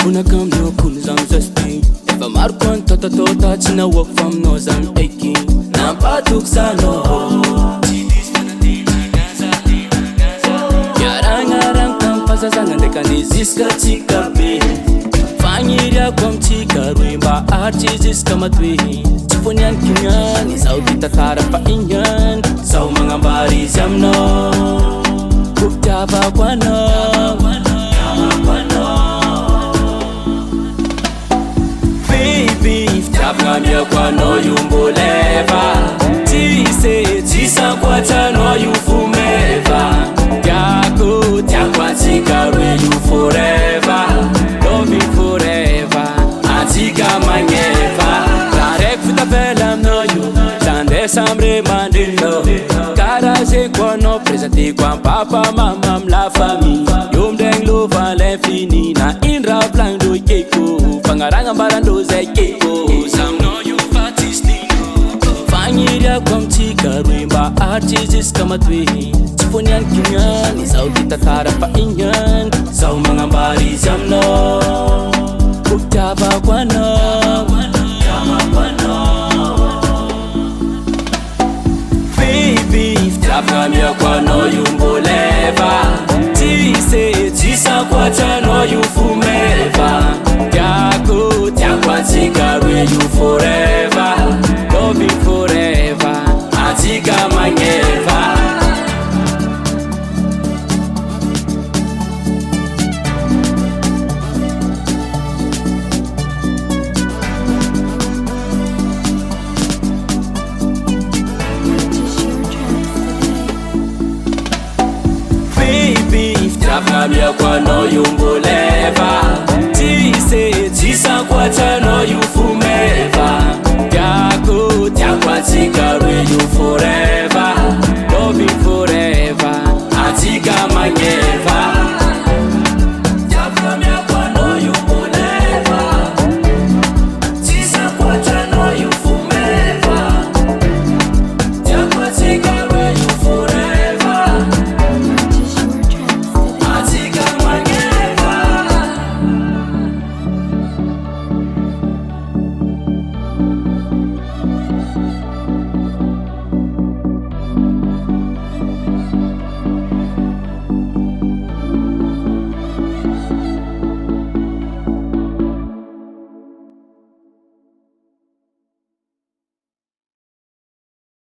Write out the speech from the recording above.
Una come no cool zam zesty. If I'm out con tota tota china walk from no zam aching. Nampa tuk sano. Yarang tam pasa zanga deka niziska chika be. Fanyiria kom chika ruimba archis kamatwe. Chiponyan kinyan isau kita tara pa inyan. Sau mangambari zamno. Bukjaba kwano. Ngamia kwa no yumboleva Tise, tisa kwa no yufumeva Yako, takwa tika you forever Love you forever Atika mangeva Tarek futa pelam no you Tande samre mandino Karaje kwa no presenti kwa papa mama mla fami Yom deng lo vale fini Na inra blanc do keko Pangaranga barando ze keko Kom chika ruimba archis kamatwe Chiponyan kinyan isau kita tara pa inyan Sau mangambari zamno Bukjaba kwano Baby Ftap ngamia kwano yumboleva Tise tisa kwacha no yufumeva Yako takwa chika you forever Love you forever Atika mangeva Baby, ftap ngamia kwa no yumboleva Tise, tisa kwacha no yufumeva Yako, takwa tika you forever